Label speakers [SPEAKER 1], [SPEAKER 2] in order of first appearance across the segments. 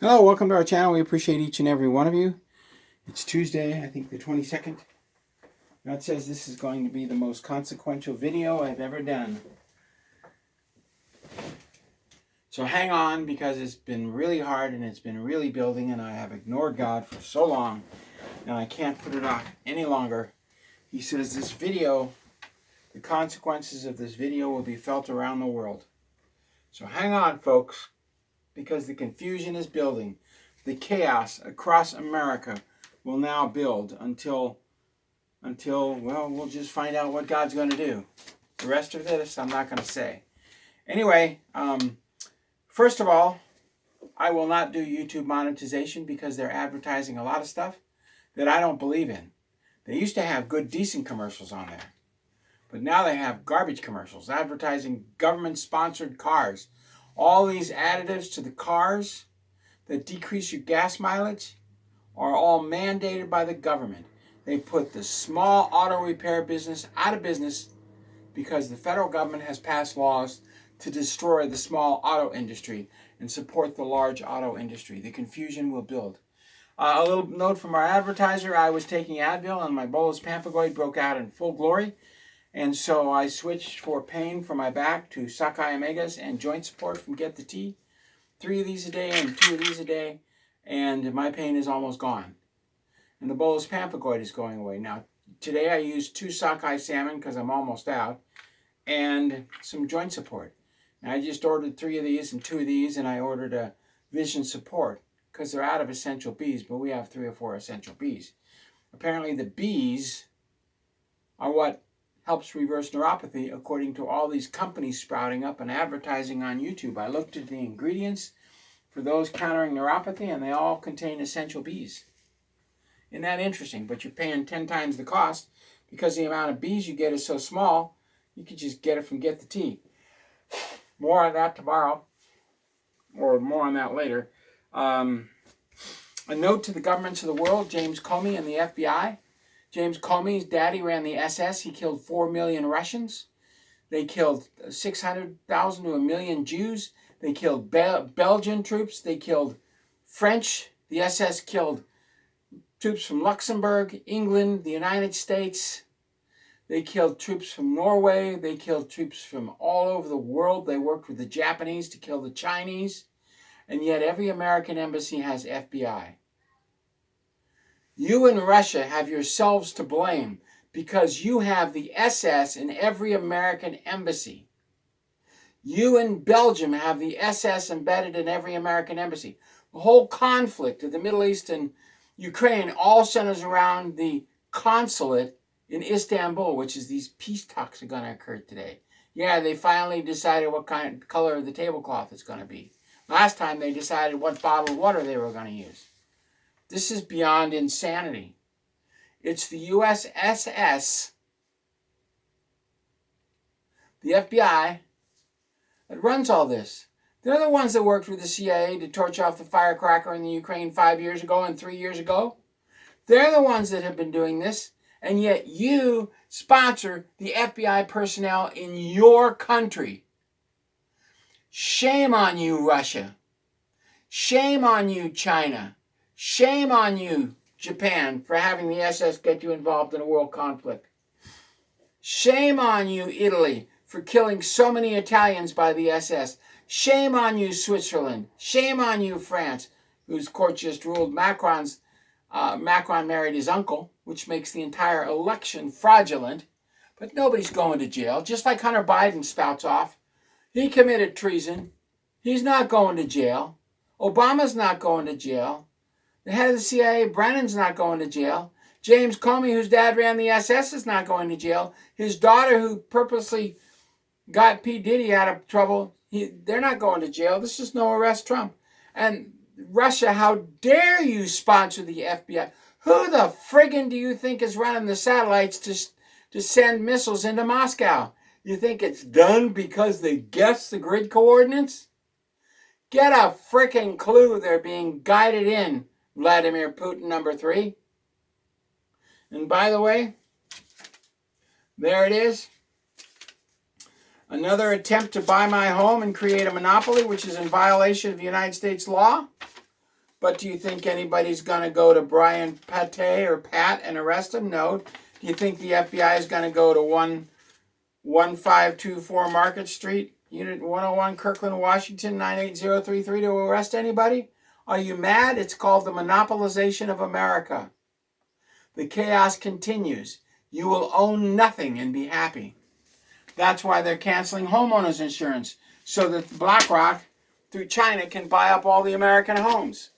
[SPEAKER 1] Hello, welcome to our channel. We appreciate each and every one of you. It's Tuesday, I think the 22nd. God says this is going to be the most consequential video I've ever done. So hang on, because it's been really hard and it's been really building, and I have ignored God for so long and I can't put it off any longer. He says this video, the consequences of this video will be felt around the world. So hang on, folks, because the confusion is building. The chaos across America will now build until well, we'll just find out what God's going to do. The rest of this, I'm not going to say. Anyway, first of all, I will not do YouTube monetization because they're advertising a lot of stuff that I don't believe in. They used to have good, decent commercials on there, but now they have garbage commercials advertising government-sponsored cars. All these additives to the cars that decrease your gas mileage are all mandated by the government. They put the small auto repair business out of business because the federal government has passed laws to destroy the small auto industry and support the large auto industry. The confusion will build. A little note from our advertiser: I was taking Advil and my bullous pemphigoid broke out in full glory. And so I switched for pain for my back to Sakai Omegas and joint support from Get the Tea. 3 of these a day and 2 of these a day, and my pain is almost gone. And the bullous pemphigoid is going away. Now, today I used 2 sockeye salmon because I'm almost out, and some joint support. Now, I just ordered 3 of these and 2 of these, and I ordered a vision support because they're out of essential Bs, but we have 3 or 4 essential Bs. Apparently the Bs are what helps reverse neuropathy, according to all these companies sprouting up and advertising on YouTube. I looked at the ingredients for those countering neuropathy, and they all contain essential Bs. Isn't that interesting? But you're paying 10 times the cost because the amount of Bs you get is so small, you could just get it from Get the Tea. More on that tomorrow, or more on that later. A note to the governments of the world: James Comey and the FBI. James Comey's daddy ran the SS. He killed 4 million Russians. They killed 600,000 to 1 million Jews. They killed Belgian troops. They killed French. The SS killed troops from Luxembourg, England, the United States. They killed troops from Norway. They killed troops from all over the world. They worked with the Japanese to kill the Chinese. And yet every American embassy has FBI. You in Russia have yourselves to blame because you have the SS in every American embassy. You in Belgium have the SS embedded in every American embassy. The whole conflict of the Middle East and Ukraine all centers around the consulate in Istanbul, which is these peace talks are going to occur today. Yeah, they finally decided what kind of color the tablecloth is going to be. Last time they decided what bottled water they were going to use. This is beyond insanity. It's the USSS, the FBI, that runs all this. They're the ones that worked with the CIA to torch off the firecracker in the Ukraine 5 years ago and 3 years ago. They're the ones that have been doing this, and yet you sponsor the FBI personnel in your country. Shame on you, Russia. Shame on you, China. Shame on you, Japan, for having the SS get you involved in a world conflict. Shame on you, Italy, for killing so many Italians by the SS. Shame on you, Switzerland. Shame on you, France, whose court just ruled Macron married his uncle, which makes the entire election fraudulent. But nobody's going to jail, just like Hunter Biden spouts off. He committed treason. He's not going to jail. Obama's not going to jail. The head of the CIA, Brennan's not going to jail. James Comey, whose dad ran the SS, is not going to jail. His daughter, who purposely got P. Diddy out of trouble, they're not going to jail. This is no arrest Trump. And Russia, how dare you sponsor the FBI? Who the friggin' do you think is running the satellites to send missiles into Moscow? You think it's done because they guessed the grid coordinates? Get a frickin' clue they're being guided in, Vladimir Putin number 3. And by the way, there it is. Another attempt to buy my home and create a monopoly, which is in violation of United States law. But do you think anybody's going to go to Brian Pate or Pat and arrest him? No. Do you think the FBI is going to go to 1524 Market Street, Unit 101, Kirkland, Washington, 98033 to arrest anybody? Are you mad? It's called the monopolization of America. The chaos continues. You will own nothing and be happy. That's why they're canceling homeowners insurance, so that BlackRock, through China, can buy up all the American homes.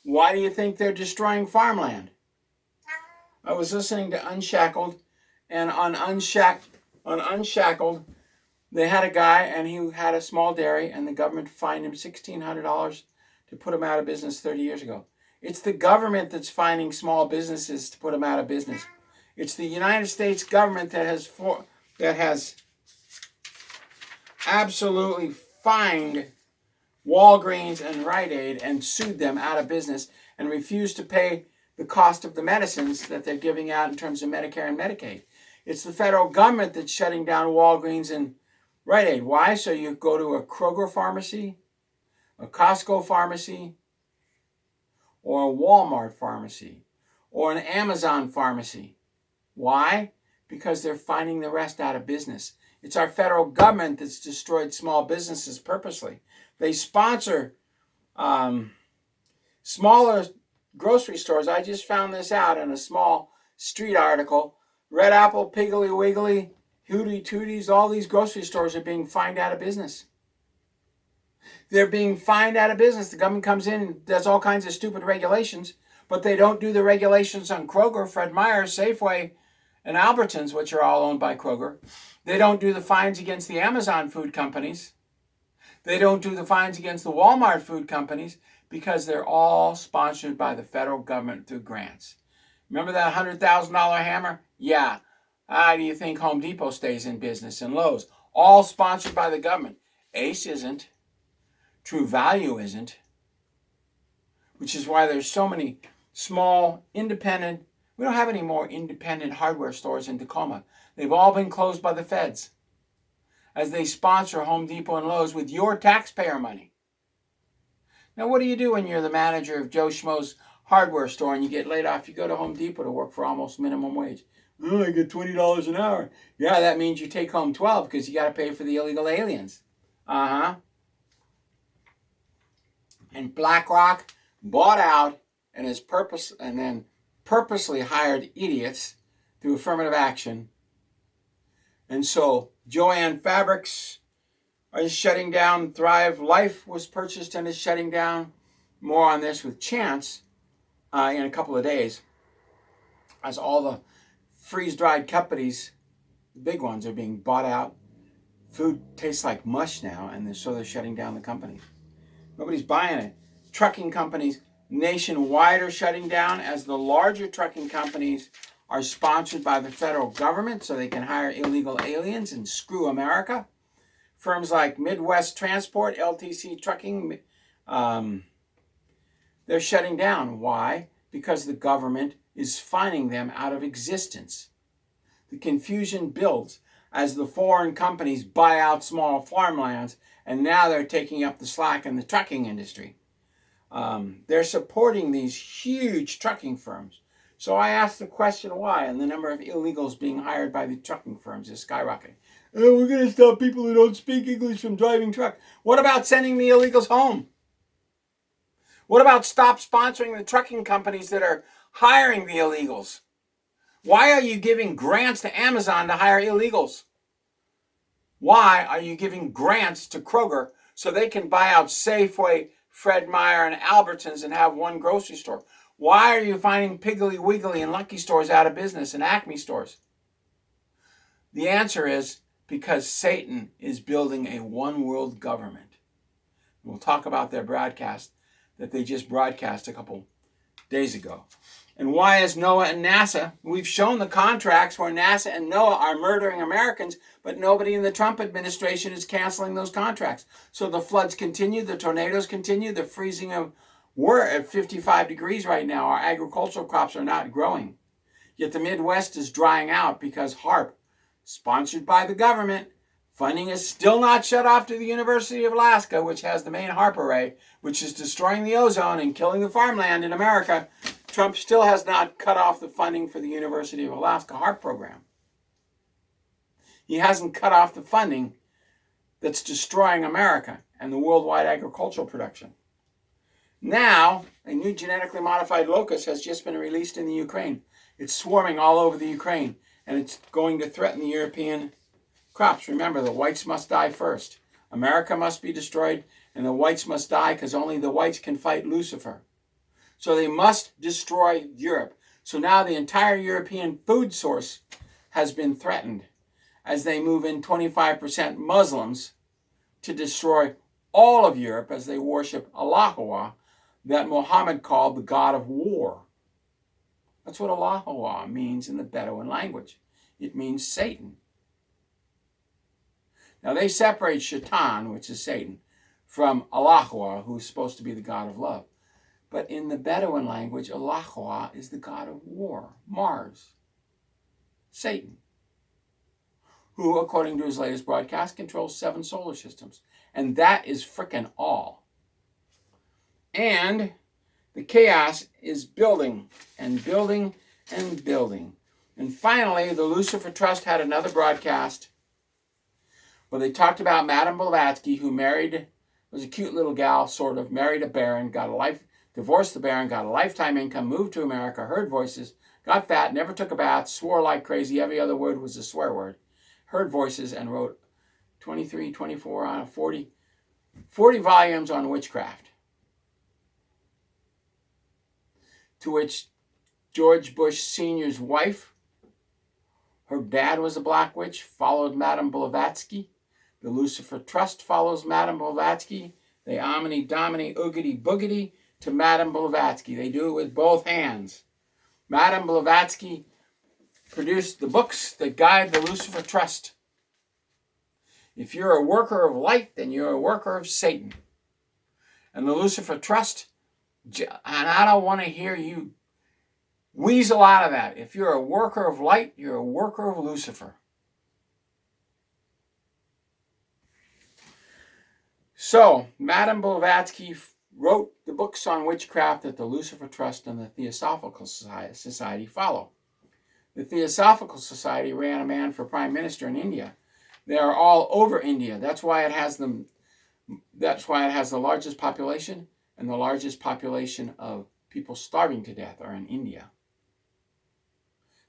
[SPEAKER 1] Why do you think they're destroying farmland? I was listening to Unshackled, and on Unshackled, they had a guy, and he had a small dairy, and the government fined him $1,600 to put him out of business 30 years ago. It's the government that's finding small businesses to put them out of business. It's the United States government that has absolutely fined Walgreens and Rite Aid and sued them out of business and refused to pay the cost of the medicines that they're giving out in terms of Medicare and Medicaid. It's the federal government that's shutting down Walgreens and Rite Aid. Why? So you go to a Kroger pharmacy, a Costco pharmacy, or a Walmart pharmacy, or an Amazon pharmacy. Why? Because they're finding the rest out of business. It's our federal government that's destroyed small businesses purposely. They sponsor smaller grocery stores. I just found this out in a small street article. Red Apple, Piggly Wiggly, Hootie Tooties, all these grocery stores are being fined out of business. They're being fined out of business. The government comes in and does all kinds of stupid regulations, but they don't do the regulations on Kroger, Fred Meyer, Safeway, and Albertsons, which are all owned by Kroger. They don't do the fines against the Amazon food companies. They don't do the fines against the Walmart food companies because they're all sponsored by the federal government through grants. Remember that $100,000 hammer? Yeah. How do you think Home Depot stays in business and Lowe's? All sponsored by the government. Ace isn't. True Value isn't. Which is why there's so many small, independent. We don't have any more independent hardware stores in Tacoma. They've all been closed by the feds as they sponsor Home Depot and Lowe's with your taxpayer money. Now, what do you do when you're the manager of Joe Schmo's hardware store and you get laid off? You go to Home Depot to work for almost minimum wage. Oh, I get $20 an hour. Yeah, that means you take home 12 because you got to pay for the illegal aliens. And BlackRock bought out and then purposely hired idiots through affirmative action. And so Joanne Fabrics is shutting down. Thrive Life was purchased and is shutting down. More on this with Chance in a couple of days, as all the freeze-dried companies, the big ones, are being bought out. Food tastes like mush now, and so they're shutting down the companies. Nobody's buying it. Trucking companies nationwide are shutting down as the larger trucking companies are sponsored by the federal government so they can hire illegal aliens and screw America. Firms like Midwest Transport, LTC Trucking, they're shutting down. Why? Because the government is fining them out of existence. The confusion builds as the foreign companies buy out small farmlands, and now they're taking up the slack in the trucking industry. They're supporting these huge trucking firms. So I asked the question why, and the number of illegals being hired by the trucking firms is skyrocketing. Oh, we're going to stop people who don't speak English from driving truck. What about sending the illegals home? What about stop sponsoring the trucking companies that are hiring the illegals? Why are you giving grants to Amazon to hire illegals? Why are you giving grants to Kroger so they can buy out Safeway, Fred Meyer, and Albertsons and have one grocery store? Why are you finding Piggly Wiggly and Lucky Stores out of business and Acme stores? The answer is because Satan is building a one world government. We'll talk about their broadcast that they just broadcast a couple days ago. And why is NOAA and NASA? We've shown the contracts where NASA and NOAA are murdering Americans, but nobody in the Trump administration is canceling those contracts. So the floods continue, the tornadoes continue, the freezing of... We're at 55 degrees right now. Our agricultural crops are not growing. Yet the Midwest is drying out because HARP, sponsored by the government, Funding is still not shut off to the University of Alaska, which has the main HAARP array, which is destroying the ozone and killing the farmland in America. Trump still has not cut off the funding for the University of Alaska HAARP program. He hasn't cut off the funding that's destroying America and the worldwide agricultural production. Now, a new genetically modified locust has just been released in the Ukraine. It's swarming all over the Ukraine, and it's going to threaten the European crops. Remember, the whites must die first. America must be destroyed, and the whites must die because only the whites can fight Lucifer. So they must destroy Europe. So now the entire European food source has been threatened as they move in 25% Muslims to destroy all of Europe as they worship Allah, that Muhammad called the god of war. That's what Allah means in the Bedouin language. It means Satan. Now they separate Shaitan, which is Satan, from Allah, who's supposed to be the god of love. But in the Bedouin language, Allah is the god of war, Mars, Satan, who, according to his latest broadcast, controls 7 solar systems. And that is frickin' all. And the chaos is building and building and building. And finally, the Lucifer Trust had another broadcast where they talked about Madame Blavatsky, who was a cute little gal, sort of, married a baron, divorced the baron, got a lifetime income, moved to America, heard voices, got fat, never took a bath, swore like crazy, every other word was a swear word, heard voices, and wrote 23, 24, 40 volumes on witchcraft. To which George Bush Sr.'s wife, her dad was a black witch, followed Madame Blavatsky. The Lucifer Trust follows Madame Blavatsky. They omni, domini, oogity, boogity to Madame Blavatsky. They do it with both hands. Madame Blavatsky produced the books that guide the Lucifer Trust. If you're a worker of light, then you're a worker of Satan. And the Lucifer Trust, and I don't want to hear you weasel out of that. If you're a worker of light, you're a worker of Lucifer. So, Madame Blavatsky wrote the books on witchcraft that the Lucifer Trust and the Theosophical Society follow. The Theosophical Society ran a man for prime minister in India. They are all over India. That's why it has the largest population, and the largest population of people starving to death are in India.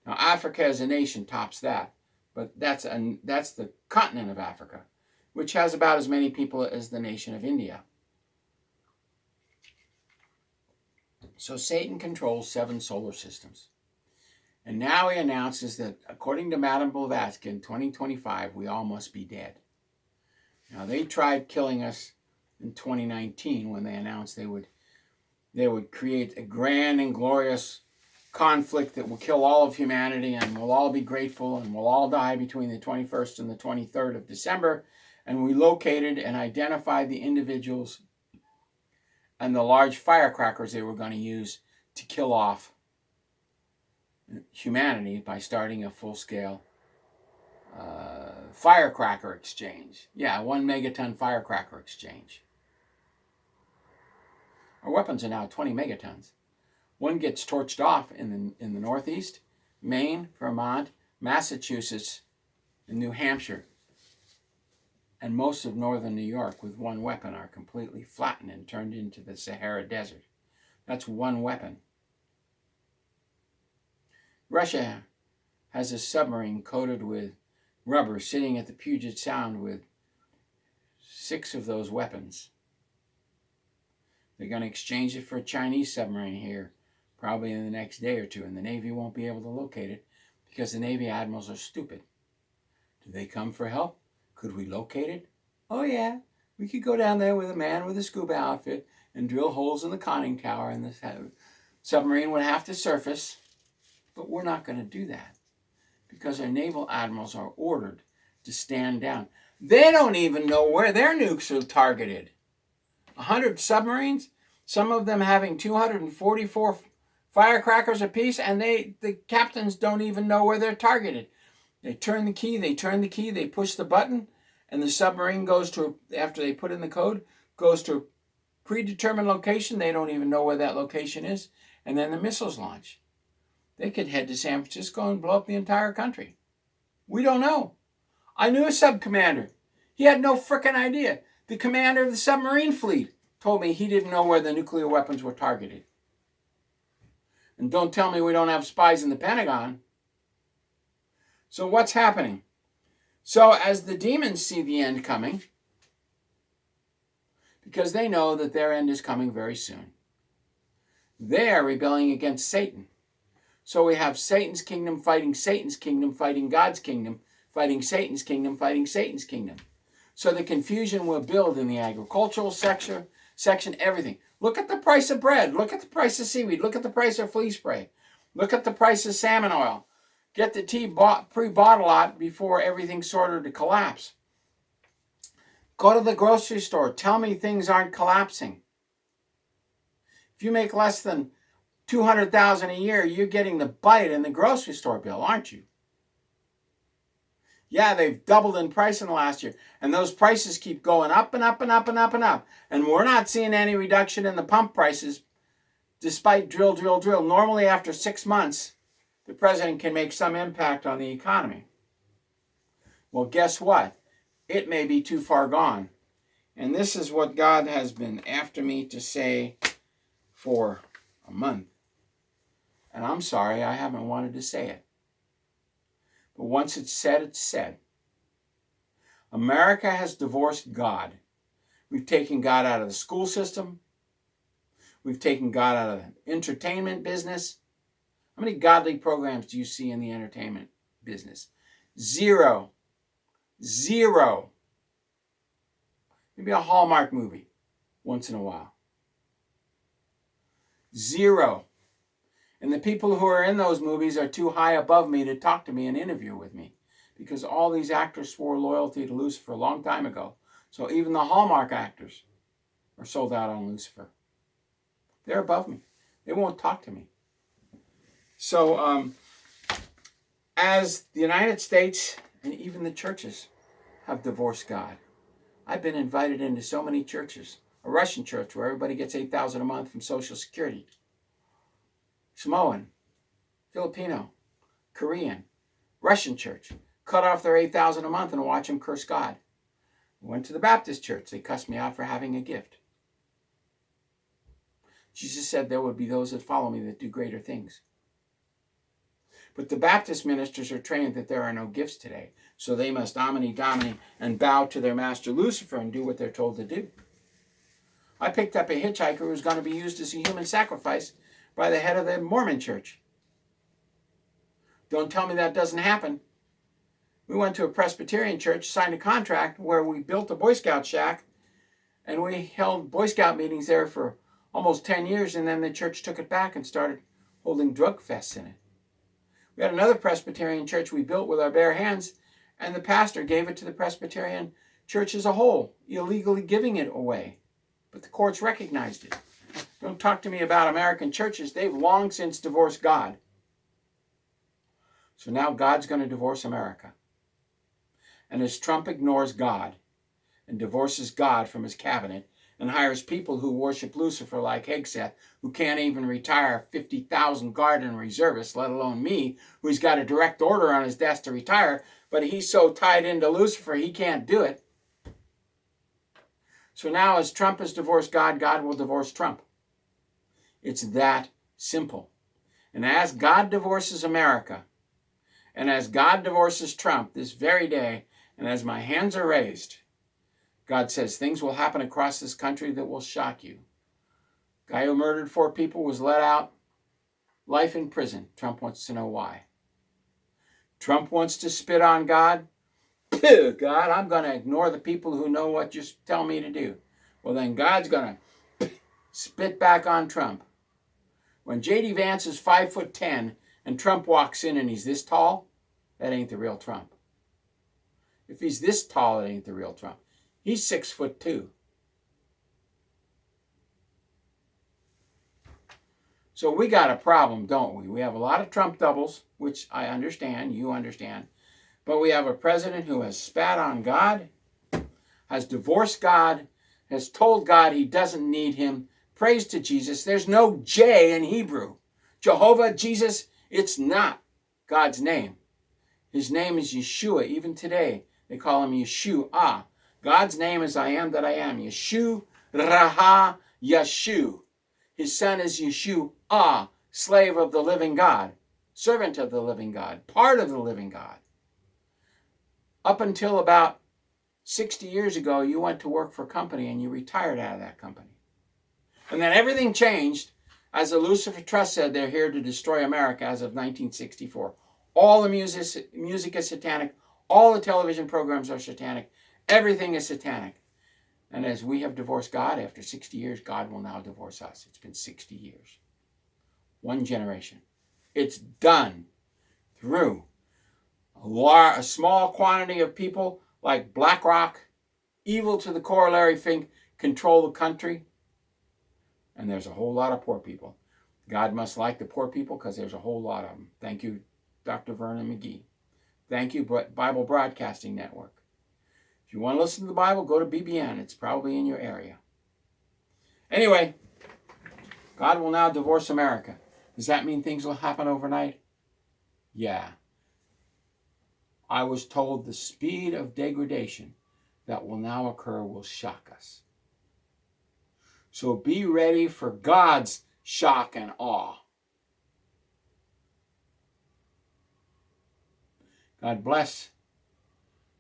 [SPEAKER 1] Now, Africa as a nation tops that, but that's the continent of Africa, which has about as many people as the nation of India. So Satan controls 7 solar systems. And now he announces that, according to Madame Blavatsky, in 2025, we all must be dead. Now, they tried killing us in 2019 when they announced they would create a grand and glorious conflict that will kill all of humanity, and we'll all be grateful, and we'll all die between the 21st and the 23rd of December. And we located and identified the individuals and the large firecrackers they were going to use to kill off humanity by starting a full-scale firecracker exchange. Yeah, 1 megaton firecracker exchange. Our weapons are now 20 megatons. One gets torched off in the Northeast, Maine, Vermont, Massachusetts, and New Hampshire. And most of northern New York with 1 weapon are completely flattened and turned into the Sahara Desert. That's 1 weapon. Russia has a submarine coated with rubber sitting at the Puget Sound with 6 of those weapons. They're going to exchange it for a Chinese submarine here, probably in the next day or 2, and the Navy won't be able to locate it because the Navy admirals are stupid. Do they come for help? Could we locate it? Oh yeah, we could go down there with a man with a scuba outfit and drill holes in the conning tower, and the submarine would have to surface. But we're not going to do that because our naval admirals are ordered to stand down. They don't even know where their nukes are targeted. 100 submarines, some of them having 244 firecrackers apiece, and the captains don't even know where they're targeted. They turn the key, they push the button, And the submarine goes to, after they put in the code, goes to a predetermined location. They don't even know where that location is. And then the missiles launch. They could head to San Francisco and blow up the entire country. We don't know. I knew a sub-commander. He had no frickin' idea. The commander of the submarine fleet told me he didn't know where the nuclear weapons were targeted. And don't tell me we don't have spies in the Pentagon. So what's happening? So as the demons see the end coming, because they know that their end is coming very soon, they are rebelling against Satan. So we have Satan's kingdom fighting Satan's kingdom, fighting God's kingdom, fighting Satan's kingdom, fighting Satan's kingdom. So the confusion will build in the agricultural section, everything. Look at the price of bread. Look at the price of seaweed. Look at the price of flea spray. Look at the price of salmon oil. Get the tea pre-bottled out before everything's sorted to collapse. Go to the grocery store. Tell me things aren't collapsing. If you make less than $200,000 a year, you're getting the bite in the grocery store bill, aren't you? Yeah, they've doubled in price in the last year. And those prices keep going up and up and up and up and up. And we're not seeing any reduction in the pump prices despite drill. Normally after 6 months, the president can make some impact on the economy. Well, guess what? It may be too far gone. And this is what God has been after me to say for a month. And I'm sorry, I haven't wanted to say it. But once it's said, it's said. America has divorced God. We've taken God out of the school system. We've taken God out of the entertainment business. How many godly programs do you see in the entertainment business? Zero. Maybe a Hallmark movie once in a while. Zero. And the people who are in those movies are too high above me to talk to me and interview with me, because all these actors swore loyalty to Lucifer a long time ago. So even the Hallmark actors are sold out on Lucifer. They're above me. They won't talk to me. So as the United States and even the churches have divorced God, I've been invited into so many churches. A Russian church where everybody gets $8,000 a month from Social Security. Samoan, Filipino, Korean, Russian church, cut off their $8,000 a month and watch them curse God. Went to the Baptist church. They cussed me out for having a gift. Jesus said there would be those that follow me that do greater things. But the Baptist ministers are trained that there are no gifts today, so they must domini and bow to their master Lucifer and do what they're told to do. I picked up a hitchhiker who was going to be used as a human sacrifice by the head of the Mormon church. Don't tell me that doesn't happen. We went to a Presbyterian church, signed a contract where we built a Boy Scout shack, and we held Boy Scout meetings there for almost 10 years, and then the church took it back and started holding drug fests in it. We had another Presbyterian church we built with our bare hands, and the pastor gave it to the Presbyterian church as a whole, illegally giving it away. But the courts recognized it. Don't talk to me about American churches. They've long since divorced God. So now God's going to divorce America. And as Trump ignores God and divorces God from his cabinet and hires people who worship Lucifer like Hegseth, who can't even retire 50,000 Guard and reservists, let alone me, who's got a direct order on his desk to retire, but he's so tied into Lucifer he can't do it. So now as Trump has divorced God, God will divorce Trump. It's that simple. And as God divorces America, and as God divorces Trump this very day, and as my hands are raised, God says things will happen across this country that will shock you. Guy who murdered 4 people was let out. Life in prison. Trump wants to know why. Trump wants to spit on God. God, I'm going to ignore the people who know what you tell me to do. Well, then God's going to spit back on Trump. When J.D. Vance is 5'10" and Trump walks in and he's this tall, that ain't the real Trump. If he's this tall, it ain't the real Trump. He's 6'2". So we got a problem, don't we? We have a lot of Trump doubles, which I understand, you understand. But we have a president who has spat on God has divorced God, has told God he doesn't need him. Praise to Jesus. There's no J in Hebrew. Jehovah, Jesus, it's not God's name. His name is Yeshua. Even today, they call him Yeshua. God's name is I am that I am. Yeshu, Raha, Yeshu. His son is Yeshua, slave of the living God, servant of the living God, part of the living God. Up until about 60 years ago, you went to work for a company and you retired out of that company. And then everything changed. As the Lucifer Trust said, they're here to destroy America as of 1964. All the music is satanic. All the television programs are satanic. Everything is satanic. And as we have divorced God after 60 years, God will now divorce us. It's been 60 years. One generation. It's done through a small quantity of people like BlackRock, evil to the corollary, think control the country. And there's a whole lot of poor people. God must like the poor people because there's a whole lot of them. Thank you, Dr. Vernon McGee. Thank you, Bible Broadcasting Network. If you want to listen to the Bible, go to BBN. It's probably in your area. Anyway, God will now divorce America. Does that mean things will happen overnight? Yeah. I was told the speed of degradation that will now occur will shock us. So be ready for God's shock and awe. God bless.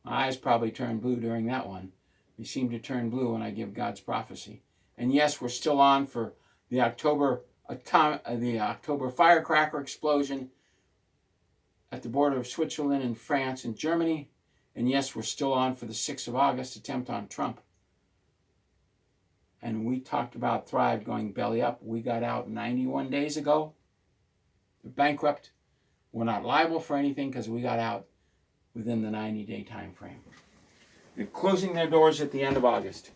[SPEAKER 1] My eyes probably turned blue during that one. They seem to turn blue when I give God's prophecy. And yes, we're still on for the October firecracker explosion at the border of Switzerland and France and Germany. And yes, we're still on for the 6th of August attempt on Trump. And we talked about Thrive going belly up. We got out 91 days ago. They're bankrupt. We're not liable for anything because we got out within the 90-day time frame. They're closing their doors at the end of August.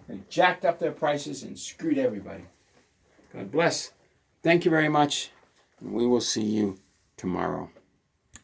[SPEAKER 1] They jacked up their prices and screwed everybody. God bless. Thank you very much. And we will see you tomorrow.